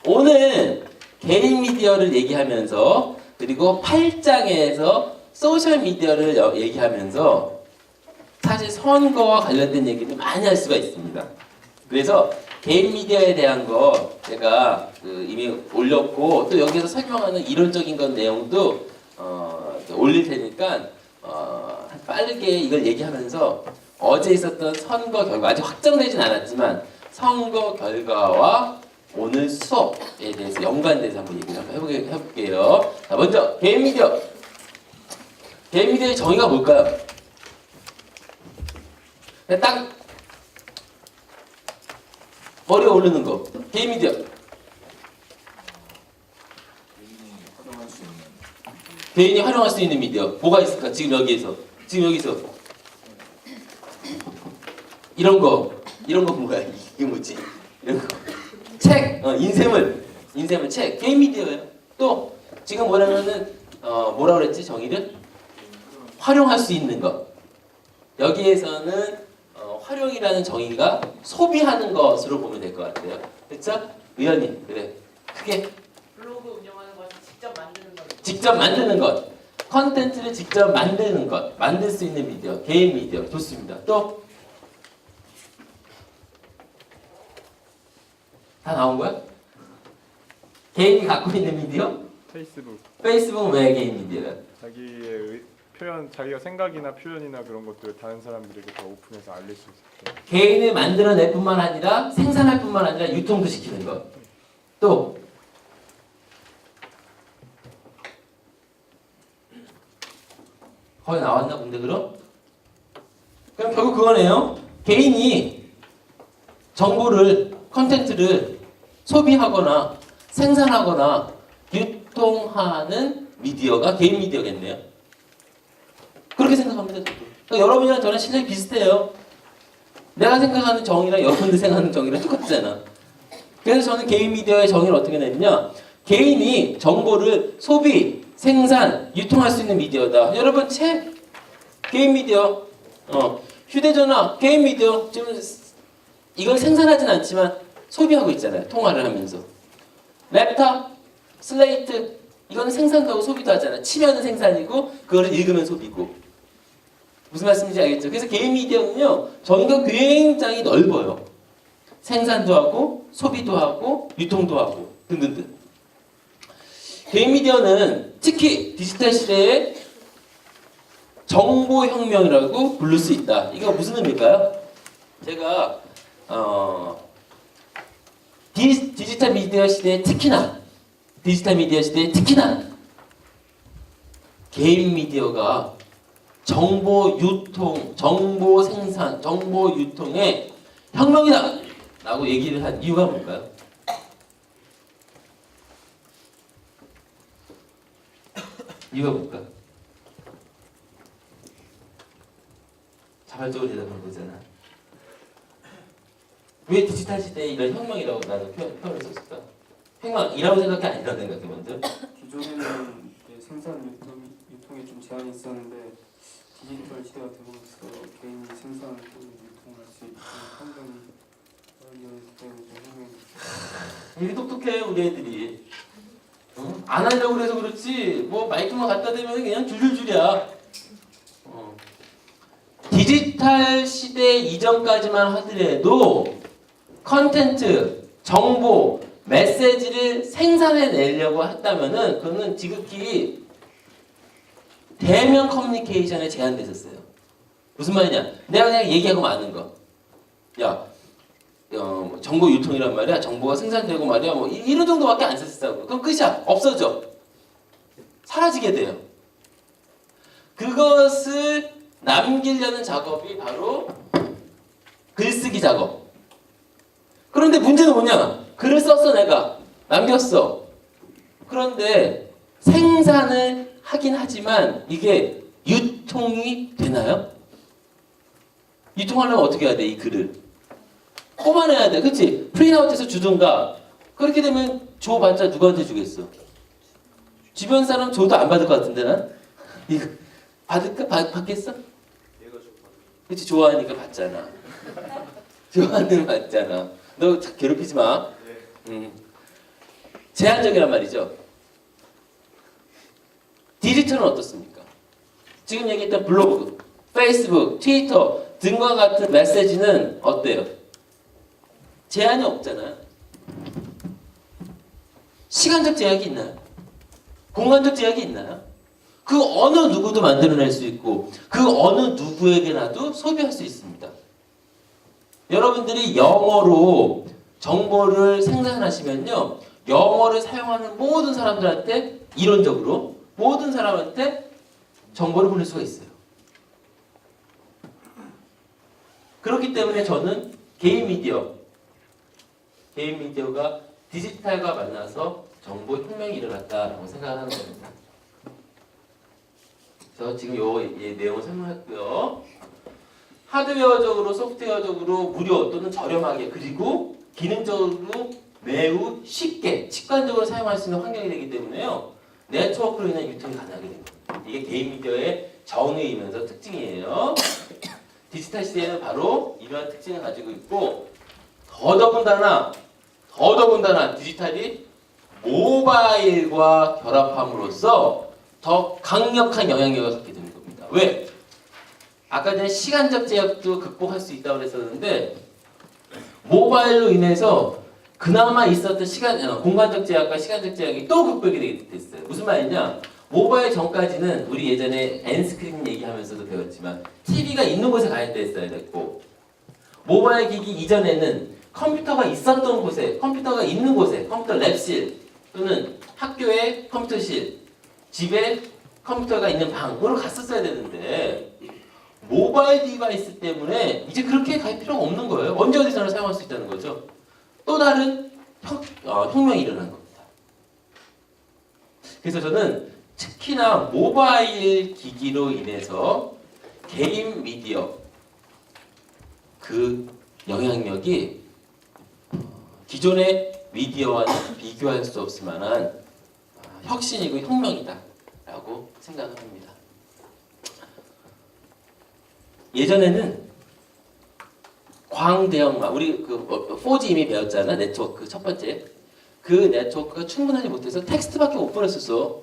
오늘 개인 미디어를 얘기하면서 그리고 8장에서 소셜 미디어를 얘기하면서 사실 선거와 관련된 얘기를 많이 할 수가 있습니다. 그래서 개인 미디어에 대한 거 제가 이미 올렸고 또 여기서 설명하는 이론적인 건 내용도 올릴 테니까 빠르게 이걸 얘기하면서 어제 있었던 선거 결과 아직 확정되진 않았지만 선거 결과와 오늘 수업에 대해서 연관돼서 한번 얘기를 한번 해볼게요. 자, 먼저 개인 미디어. 개인 미디어의 정의가 뭘까요? 딱 머리에 오르는 거. 개인 미디어. 개인이 활용할 수 있는 미디어. 뭐가 있을까? 지금 여기서. 이런 거 뭐야? 이게 뭐지? 이런 거. 책. 인쇄물 책. 개인 미디어예요. 또 지금 뭐라면은 뭐라 그랬지? 정의를 활용할 수 있는 것. 여기에서는 활용이라는 정의가 소비하는 것으로 보면 될 것 같아요. 그렇죠? 의원님, 그래. 크게. 블로그 운영하는 것, 직접 만드는 것. 직접 만드는 것. 컨텐츠를 직접 만드는 것. 만들 수 있는 미디어. 개인 미디어. 좋습니다. 또? 다 나온 거야? 개인이 갖고 있는 미디어? 페이스북. 페이스북은 왜 개인 미디어야? 자기의 표현, 자기가 생각이나 표현이나 그런 것들을 다른 사람들에게 더 오픈해서 알릴 수 있게. 개인을 만들어낼 뿐만 아니라 생산할 뿐만 아니라 유통도 시키는 것. 또 거의 나왔나 본데 그럼 결국 그거네요. 개인이 정보를 컨텐츠를 소비하거나 생산하거나 유통하는 미디어가 개인 미디어겠네요. 그렇게 생각합니다. 저도. 그러니까 여러분이랑 저랑 실력이 비슷해요. 내가 생각하는 정의랑 여러분들 생각하는 정의랑 똑같잖아. 그래서 저는 개인 미디어의 정의를 어떻게 내느냐. 개인이 정보를 소비, 생산, 유통할 수 있는 미디어다. 여러분 책, 개인 미디어, 휴대전화, 개인 미디어. 지금 이걸 생산하진 않지만 소비하고 있잖아요. 통화를 하면서. 랩탑, 슬레이트, 이건 생산도 하고 소비도 하잖아요. 치면은 생산이고 그거를 읽으면 소비고. 무슨 말씀인지 알겠죠? 그래서 개인 미디어는요, 정의가 굉장히 넓어요. 생산도 하고, 소비도 하고, 유통도 하고, 등등등. 개인 미디어는 특히 디지털 시대의 정보혁명이라고 부를 수 있다. 이거 무슨 의미일까요? 제가 디지털 미디어 시대에 특히나 개인 미디어가 정보 유통, 정보 생산, 정보 유통의 혁명이다! 라고 얘기를 한 이유가 뭘까요? 이유가 뭘까? 자발적으로 대답한 거잖아. 왜 디지털 시대에 이런 혁명이라고 나는 표현을 썼을까? 혁명이라고 생각해? 아니라고 생각해 먼저? 기존에는 생산 유통에 좀 제한이 있었는데 디지털 시대가 되면서 개인이 생산 또는 유통할 수 있는 환경이 열리기 때문에 혁명이. 이게 똑똑해 우리 애들이. 안 하려고 그래서 그렇지 뭐 마이크만 갖다 대면 그냥 줄줄줄이야. 디지털 시대 이전까지만 하더라도 컨텐츠, 정보, 메시지를 생산해내려고 했다면은 그거는 지극히 대면 커뮤니케이션에 제한됐었어요. 무슨 말이냐? 내가 그냥 얘기하고 마는 거. 야, 정보 유통이란 말이야. 정보가 생산되고 말이야. 뭐 이런 정도밖에 안 썼었다고. 그럼 끝이야. 없어져. 사라지게 돼요. 그것을 남기려는 작업이 바로 글쓰기 작업. 그런데 문제는 뭐냐? 글을 썼어 내가. 남겼어. 그런데 생산을 하긴 하지만 이게 유통이 되나요? 유통하려면 어떻게 해야 돼? 이 글을 뽑아내야 돼. 그치? 프린아웃해서 주든가. 그렇게 되면 줘봤자 누구한테 주겠어? 주변 사람 줘도 안 받을 것 같은데 난? 이거 받을까? 받겠어? 그치? 좋아하니까 받잖아. 좋아하는 받잖아. 너 괴롭히지 마. 제한적이란 말이죠. 디지털은 어떻습니까? 지금 얘기했던 블로그, 페이스북, 트위터 등과 같은 메시지는 어때요? 제한이 없잖아요. 시간적 제약이 있나요? 공간적 제약이 있나요? 그 어느 누구도 만들어낼 수 있고 그 어느 누구에게나도 소비할 수 있습니다. 여러분들이 영어로 정보를 생산하시면요, 영어를 사용하는 모든 사람들한테 이론적으로 모든 사람한테 정보를 보낼 수가 있어요. 그렇기 때문에 저는 개인 미디어가 디지털과 만나서 정보 혁명이 일어났다라고 생각하는 겁니다. 그래서 지금 이 내용을 설명했고요. 하드웨어적으로, 소프트웨어적으로 무료 또는 저렴하게 그리고 기능적으로 매우 쉽게 직관적으로 사용할 수 있는 환경이 되기 때문에요. 네트워크로 인한 유통이 가능하게 됩니다. 이게 개인 미디어의 정의이면서 특징이에요. 디지털 시대에는 바로 이러한 특징을 가지고 있고 더더군다나 디지털이 모바일과 결합함으로써 더 강력한 영향력을 갖게 되는 겁니다. 왜? 아까 전에 시간적 제약도 극복할 수 있다고 그랬었는데 모바일로 인해서 그나마 있었던 공간적 제약과 시간적 제약이 또 극복이 됐어요. 무슨 말이냐? 모바일 전까지는 우리 예전에 엔스크린 얘기하면서도 배웠지만 TV가 있는 곳에 가 있어야 됐고 모바일 기기 이전에는 컴퓨터가 있었던 곳에, 컴퓨터가 있는 곳에, 컴퓨터 랩실 또는 학교의 컴퓨터실, 집에 컴퓨터가 있는 방으로 갔었어야 되는데 모바일 디바이스 때문에 이제 그렇게 갈 필요가 없는 거예요. 언제 어디서나 사용할 수 있다는 거죠. 또 다른 혁명이 일어난 겁니다. 그래서 저는 특히나 모바일 기기로 인해서 개인 미디어 그 영향력이 기존의 미디어와는 비교할 수 없을 만한 혁신이고 혁명이다라고 생각을 합니다. 예전에는 광대역망, 우리 그 4G 이미 배웠잖아. 네트워크 첫 번째. 그 네트워크가 충분하지 못해서 텍스트밖에 못 보냈었어.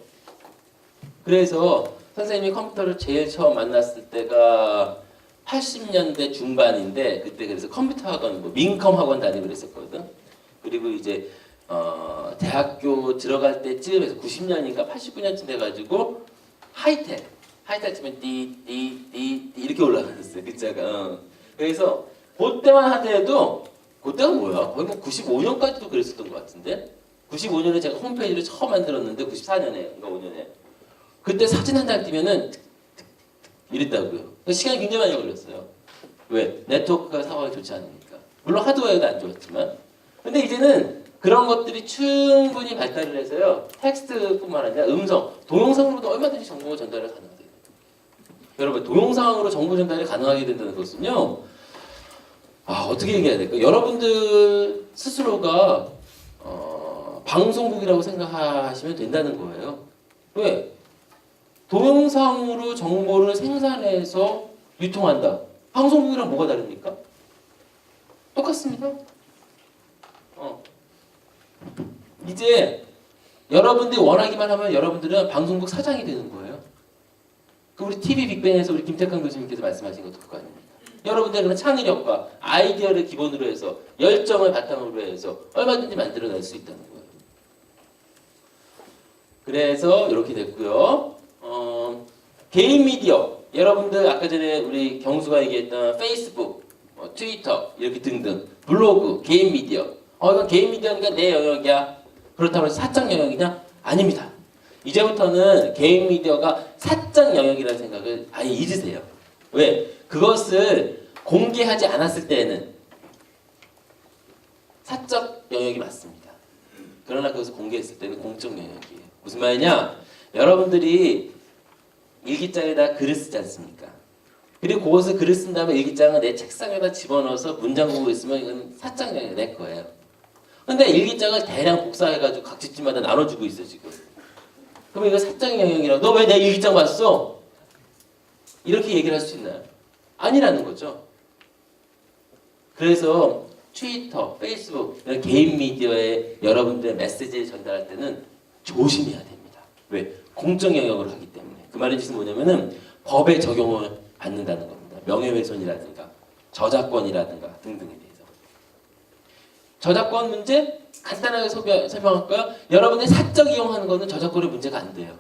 그래서 선생님이 컴퓨터를 제일 처음 만났을 때가 80년대 중반인데 그때 그래서 컴퓨터 학원, 민컴 학원 다니고 그랬었거든. 그리고 이제 대학교 들어갈 때쯤에서 90년인가 89년쯤 돼가지고 하이텔 치면 띠 이렇게 올라갔었어요. 글자가. 그래서 그때만 하더라도 그때가 뭐야? 거의 뭐 95년까지도 그랬었던 것 같은데 95년에 제가 홈페이지를 처음 만들었는데 94년에, 그러니까 5년에 그때 사진 한 장 띄면은 이랬다고요. 시간이 굉장히 많이 걸렸어요. 왜? 네트워크가 상황이 좋지 않으니까. 물론 하드웨어도 안 좋았지만. 근데 이제는 그런 것들이 충분히 발달을 해서요. 텍스트뿐만 아니라 음성, 동영상으로도 얼마든지 정보 전달이 가능해요. 여러분, 동영상으로 정보 전달이 가능하게 된다는 것은요. 어떻게 얘기해야 될까? 여러분들 스스로가 방송국이라고 생각하시면 된다는 거예요. 왜? 동영상으로 정보를 생산해서 유통한다. 방송국이랑 뭐가 다릅니까? 똑같습니다. 이제 여러분들이 원하기만 하면 여러분들은 방송국 사장이 되는 거예요. 그 우리 TV 빅뱅에서 우리 김태강 교수님께서 말씀하신 것도 그거 아닙니까? 여러분들은 창의력과 아이디어를 기본으로 해서 열정을 바탕으로 해서 얼마든지 만들어낼 수 있다는 거예요. 그래서 이렇게 됐고요. 개인 미디어, 여러분들 아까 전에 우리 경수가 얘기했던 페이스북, 트위터 이렇게 등등 블로그, 개인 미디어. 이건 개인 미디어니까 내 영역이야. 그렇다고 해서 사적 영역이냐? 아닙니다. 이제부터는 개인 미디어가 사적 영역이라는 생각을 아예 잊으세요. 왜? 그것을 공개하지 않았을 때는 사적 영역이 맞습니다. 그러나 그것을 공개했을 때는 공적 영역이에요. 무슨 말이냐? 여러분들이 일기장에다 글을 쓰지 않습니까? 그리고 그것을 글을 쓴 다음에 일기장을 내 책상에다 집어넣어서 문장 보고 있으면 이건 사적 영역이 내 거예요. 근데 일기장을 대량 복사해가지고 각 집집마다 나눠주고 있어 지금. 그럼 이거 사적 영역이라고. 너 왜 내 일기장 봤어? 이렇게 얘기를 할 수 있나요? 아니라는 거죠. 그래서 트위터, 페이스북 이런 개인 미디어에 여러분들의 메시지를 전달할 때는 조심해야 됩니다. 왜? 공적 영역을 하기 때문에. 그 말의 뜻은 뭐냐면은 법의 적용을 받는다는 겁니다. 명예훼손이라든가 저작권이라든가 등등에 대해서. 저작권 문제 간단하게 설명할까요? 여러분들이 사적 이용하는 거는 저작권의 문제가 안 돼요.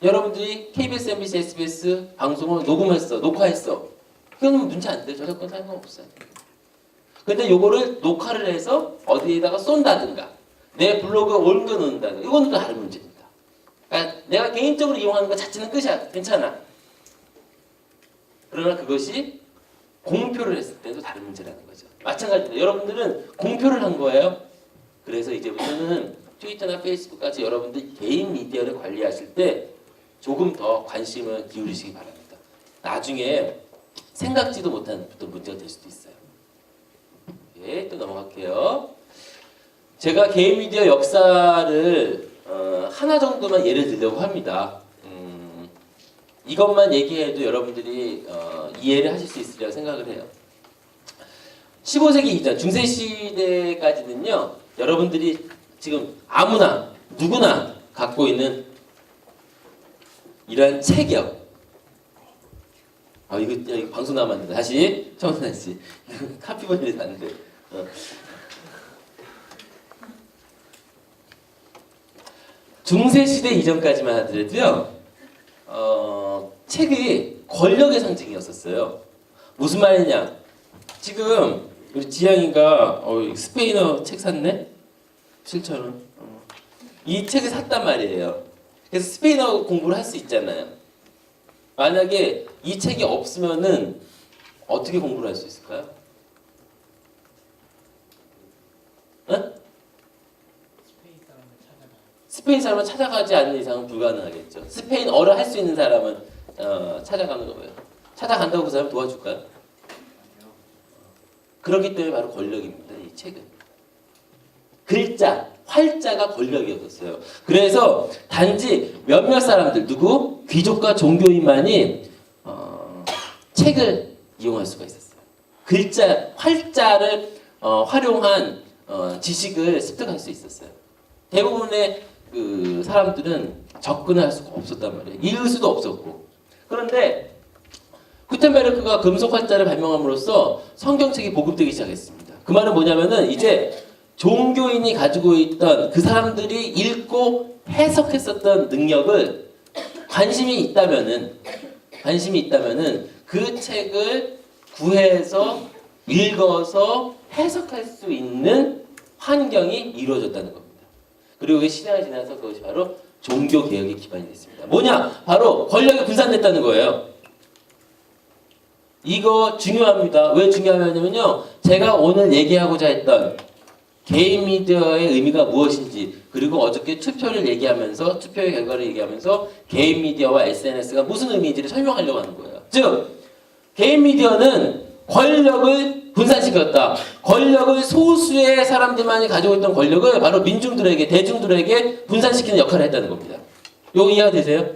여러분들이 KBS, MBC, SBS 방송을 녹음했어, 녹화했어. 그건 문제 안 돼요. 저작권 상관없어요. 근데 요거를 녹화를 해서 어디에다가 쏜다든가 내 블로그에 올려놓는다든가 이거는 또 다른 문제입니다. 그러니까 내가 개인적으로 이용하는 것 자체는 끝이야. 괜찮아. 그러나 그것이 공표를 했을 때도 다른 문제라는 거죠. 마찬가지입니다. 여러분들은 공표를 한 거예요. 그래서 이제부터는 트위터나 페이스북까지 여러분들 개인 미디어를 관리하실 때 조금 더 관심을 기울이시기 바랍니다. 나중에 생각지도 못한 어떤 문제가 될 수도 있어요. 예, 또 넘어갈게요. 제가 개인 미디어 역사를 하나 정도만 예를 들려고 합니다. 이것만 얘기해도 여러분들이 이해를 하실 수 있으리라고 생각을 해요. 15세기 이전 중세시대까지는요. 여러분들이 지금 아무나 누구나 갖고 있는 이러한 체격. 이거 방송 나면 안 된다. 다시 청순한 씨. 카피본이 안 돼. 중세시대 이전까지만 하더라도요. 책이 권력의 상징이었었어요. 무슨 말이냐? 지금 우리 지향이가 스페인어 책 샀네? 7,000원. 이 책을 샀단 말이에요. 그래서 스페인어 공부를 할 수 있잖아요. 만약에 이 책이 없으면은 어떻게 공부를 할 수 있을까요? 응? 스페인 사람을 찾아가지 않는 이상은 불가능하겠죠. 스페인어를 할 수 있는 사람은 찾아가는 거예요. 찾아간다고 그 사람 도와줄까요? 그렇기 때문에 바로 권력입니다. 이 책은. 글자, 활자가 권력이었어요. 그래서 단지 몇몇 사람들, 누구? 귀족과 종교인만이 책을 이용할 수가 있었어요. 글자, 활자를 활용한 지식을 습득할 수 있었어요. 대부분의 그 사람들은 접근을 할 수가 없었단 말이에요. 읽을 수도 없었고. 그런데 구텐베르크가 금속 활자를 발명함으로써 성경책이 보급되기 시작했습니다. 그 말은 뭐냐면은 이제 종교인이 가지고 있던 그 사람들이 읽고 해석했었던 능력을 관심이 있다면은 그 책을 구해서 읽어서 해석할 수 있는 환경이 이루어졌다는 겁니다. 그리고 그 시대가 지나서 그것이 바로 종교 개혁의 기반이 됐습니다. 뭐냐? 바로 권력이 분산됐다는 거예요. 이거 중요합니다. 왜 중요하냐면요. 제가 오늘 얘기하고자 했던 개인 미디어의 의미가 무엇인지, 그리고 어저께 투표를 얘기하면서 투표의 결과를 얘기하면서 개인 미디어와 SNS가 무슨 의미인지를 설명하려고 하는 거예요. 즉 개인 미디어는 권력을 분산시켰다. 권력을 소수의 사람들만이 가지고 있던 권력을 바로 민중들에게, 대중들에게 분산시키는 역할을 했다는 겁니다. 이거 이해가 되세요?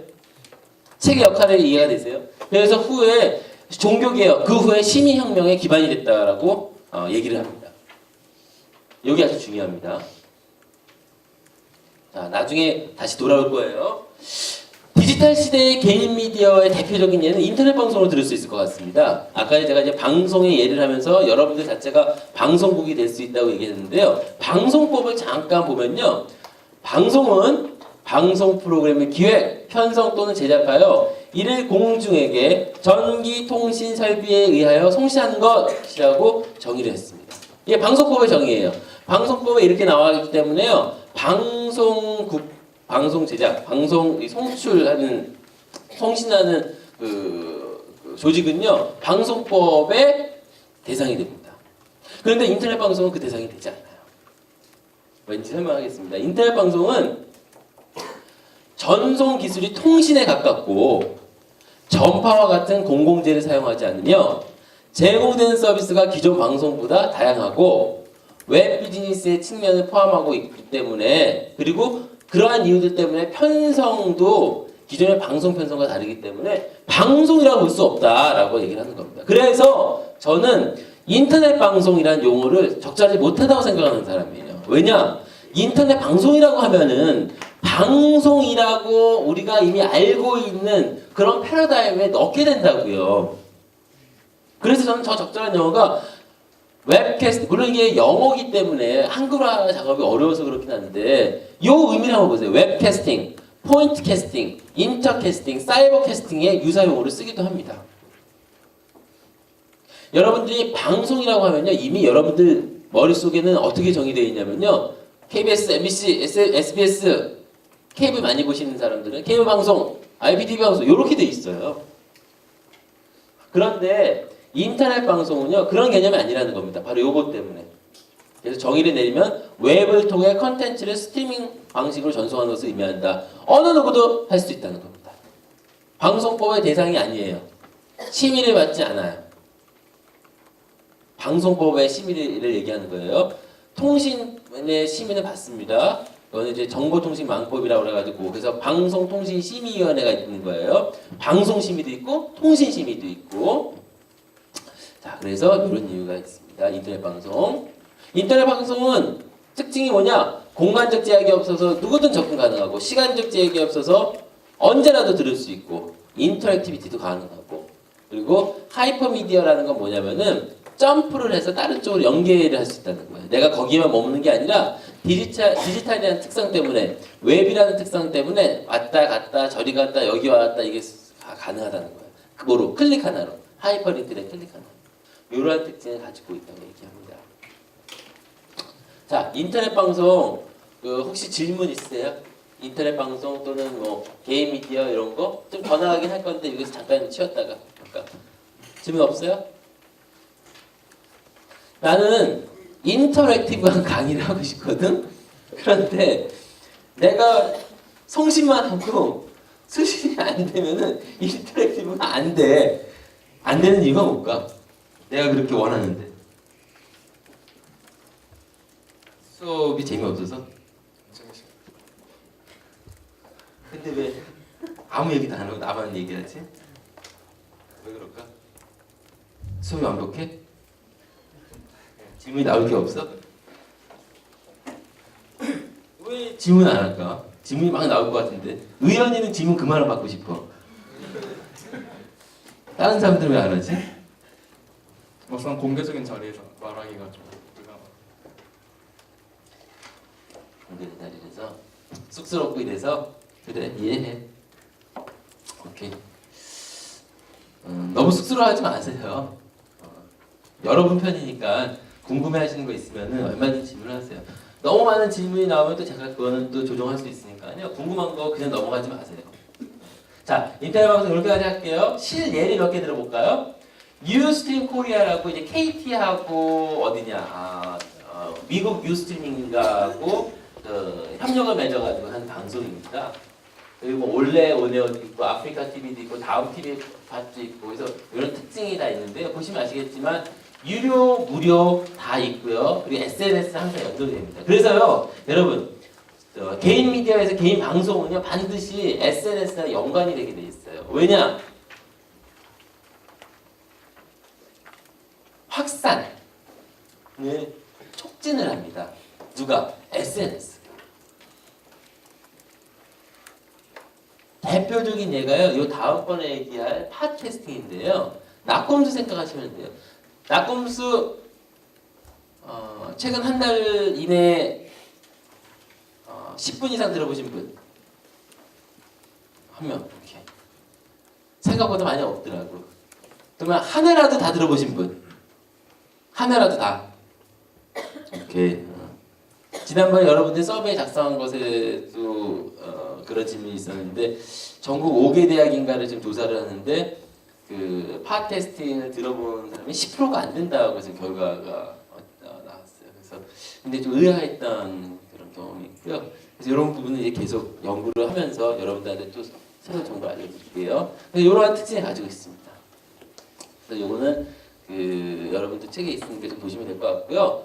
책의 역할이 이해가 되세요? 그래서 후에 종교개혁, 그 후에 시민혁명의 기반이 됐다라고 얘기를 합니다. 여기 아주 중요합니다. 자, 나중에 다시 돌아올 거예요. 디지털 시대의 개인 미디어의 대표적인 예는 인터넷 방송으로 들을 수 있을 것 같습니다. 아까 제가 이제 방송의 예를 하면서 여러분들 자체가 방송국이 될 수 있다고 얘기했는데요. 방송법을 잠깐 보면요. 방송은 방송 프로그램의 기획, 편성 또는 제작하여 이를 공중에게 전기 통신 설비에 의하여 송시하는 것이라고 정의를 했습니다. 이게 방송법의 정의예요. 방송법에 이렇게 나와있기 때문에요. 방송 제작, 방송 송출하는, 송신하는 그 조직은요, 방송법의 대상이 됩니다. 그런데 인터넷 방송은 그 대상이 되지 않아요. 왠지 설명하겠습니다. 인터넷 방송은 전송 기술이 통신에 가깝고 전파와 같은 공공재를 사용하지 않으며 제공되는 서비스가 기존 방송보다 다양하고 웹 비즈니스의 측면을 포함하고 있기 때문에, 그리고 그러한 이유들 때문에 편성도 기존의 방송 편성과 다르기 때문에 방송이라고 볼 수 없다라고 얘기를 하는 겁니다. 그래서 저는 인터넷 방송이라는 용어를 적절하지 못하다고 생각하는 사람이에요. 왜냐? 인터넷 방송이라고 하면은 방송이라고 우리가 이미 알고 있는 그런 패러다임에 넣게 된다고요. 그래서 저는 저 적절한 용어가 웹캐스트, 물론 이게 영어기 때문에 한글화 작업이 어려워서 그렇긴 한데 이 의미를 한번 보세요. 웹캐스팅, 포인트 캐스팅, 인터 캐스팅, 사이버 캐스팅의 유사 용어를 쓰기도 합니다. 여러분들이 방송이라고 하면요, 이미 여러분들 머릿속에는 어떻게 정의되어 있냐면요, KBS, MBC, SBS, 케이블 많이 보시는 사람들은 케이블 방송, IPTV 방송 이렇게 돼 있어요. 그런데 인터넷 방송은요, 그런 개념이 아니라는 겁니다. 바로 요것 때문에. 그래서 정의를 내리면 웹을 통해 컨텐츠를 스트리밍 방식으로 전송하는 것을 의미한다. 어느 누구도 할 수 있다는 겁니다. 방송법의 대상이 아니에요. 심의를 받지 않아요. 방송법의 심의를 얘기하는 거예요. 통신의 심의는 받습니다. 이거는 이제 정보통신망법이라고 그래가지고 그래서 방송통신심의위원회가 있는 거예요. 방송심의도 있고 통신심의도 있고. 자, 그래서 이런 이유가 있습니다. 인터넷 방송. 인터넷 방송은 특징이 뭐냐? 공간적 제약이 없어서 누구든 접근 가능하고 시간적 제약이 없어서 언제라도 들을 수 있고 인터랙티비티도 가능하고 그리고 하이퍼미디어라는 건 뭐냐면은 점프를 해서 다른 쪽으로 연계를 할 수 있다는 거예요. 내가 거기만 머무는 게 아니라 디지털이라는 특성 때문에 웹이라는 특성 때문에 왔다 갔다 저리 갔다 여기 왔다 이게 가능하다는 거예요. 뭐로? 클릭 하나로. 하이퍼링크의 클릭 하나. 이러한 특징을 가지고 있다고 얘기합니다. 자, 인터넷 방송 혹시 질문 있으세요? 인터넷 방송 또는 뭐 개인 미디어 이런 거 좀 더 나가긴 할 건데 여기서 잠깐 치웠다가 잠깐 질문 없어요? 나는 인터랙티브한 강의를 하고 싶거든. 그런데 내가 성실만 하고 수신이 안 되면은 인터랙티브가 안 돼. 안 되는 이유가 뭘까? 내가 그렇게 원하는데. 수업이 재미없어서? 근데 왜 아무 얘기도 안 하고 나만 얘기하지? 왜 그럴까? 수업이 완벽해? 질문이 나올 게 없어? 왜 질문 안 할까? 질문이 막 나올 것 같은데 의원이는 질문 그만을 받고 싶어. 다른 사람들은 왜 안 하지? 막상 공개적인 자리에서 말하기가 좀 불가능. 공개된 자리에서 쑥스럽고 이래서 그래 이해해. 오케이. 너무 쑥스러워하지 마세요. 여러분 편이니까 궁금해하시는 거 있으면은 얼마든지 질문하세요. 너무 많은 질문이 나오면 또 제가 그거는 또 조정할 수 있으니까요. 궁금한 거 그냥 넘어가지 마세요. 자, 인터넷 방송 이렇게까지 할게요. 실예를 몇 개 들어볼까요? 유스트림 코리아라고 이제 KT하고 어디냐 미국 유스트리밍하고 협력을 맺어가지고 한 방송입니다. 그리고 올레 오네오도 있고 아프리카 TV도 있고 다음 TV 팟도 있고 그래서 이런 특징이 다 있는데요. 보시면 아시겠지만 유료, 무료 다 있고요. 그리고 SNS 항상 연동됩니다. 그래서요, 여러분 개인 미디어에서 개인 방송은요 반드시 SNS랑 연관이 되게 돼 있어요. 왜냐? 확산을 촉진을 합니다. 누가? SNS. 대표적인 예가요. 요 다음번에 얘기할 팟캐스팅인데요. 낙검수 생각하시면 돼요. 낙검수 최근 한 달 이내에 10분 이상 들어보신 분? 한 명. 이렇게. 생각보다 많이 없더라고. 그러면 한 해라도 다 들어보신 분? 한 해라도 다. 오케이. 지난번에 여러분들 서베이 작성한 것에도 그런 질문이 있었는데 전국 5개 대학인가를 지금 조사를 하는데 그 팟캐스팅을 들어본 사람이 10%가 안 된다고 해서 결과가 나왔어요. 그래서 근데 좀 의아했던 그런 경험이 있고요. 그래서 이런 부분은 이제 계속 연구를 하면서 여러분들한테 또 새로운 정보를 알려드릴게요. 그래서 이러한 특징을 가지고 있습니다. 그래서 요거는 그 여러분들 책에 있으니까 좀 보시면 될 것 같고요.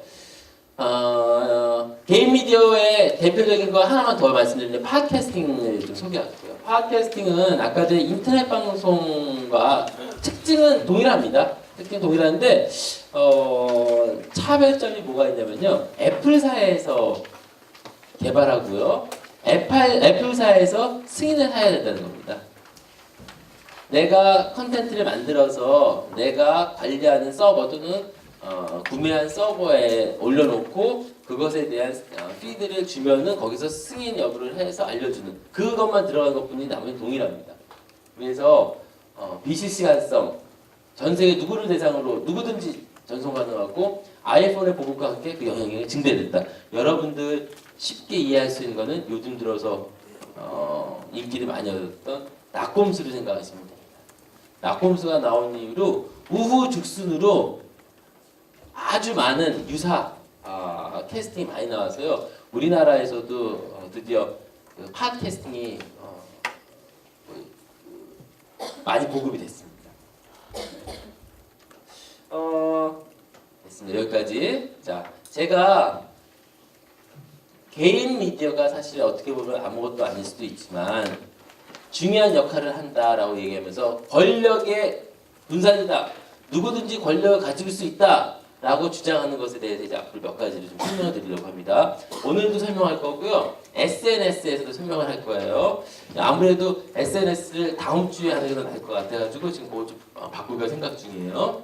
개인 미디어의 대표적인 거 하나만 더 말씀드리면 팟캐스팅을 좀 소개할게요. 팟캐스팅은 아까 전에 인터넷 방송과 특징은 동일합니다. 특징 동일한데 차별점이 뭐가 있냐면요. 애플사에서 개발하고요. 애플사에서 승인을 해야 된다는 겁니다. 내가 컨텐츠를 만들어서 내가 관리하는 서버 또는 구매한 서버에 올려놓고 그것에 대한 피드를 주면은 거기서 승인 여부를 해서 알려주는 그것만 들어간 것뿐이 나머지 동일합니다. 그래서 비실시간성 전 세계 누구를 대상으로 누구든지 전송 가능하고 아이폰의 보급과 함께 그 영향력이 증대됐다. 여러분들 쉽게 이해할 수 있는 거는 요즘 들어서 인기를 많이 얻었던 낙곰수를 생각하시면 됩니다. 낙곰수가 나온 이후로 우후죽순으로 아주 많은 유사 캐스팅이 많이 나와서요. 우리나라에서도 드디어 그 팟캐스팅이 많이 보급이 됐습니다. 됐습니다. 여기까지. 자, 제가 개인 미디어가 사실 어떻게 보면 아무것도 아닐 수도 있지만 중요한 역할을 한다라고 얘기하면서 권력의 분산이다. 누구든지 권력을 가질 수 있다. 라고 주장하는 것에 대해서 이제 앞으로 몇 가지를 좀 설명을 드리려고 합니다. 오늘도 설명할 거고요. SNS에서도 설명을 할 거예요. 아무래도 SNS를 다음 주에 하는 게 더 나을 것 같아가지고 지금 그거 좀 바꿀까 생각 중이에요.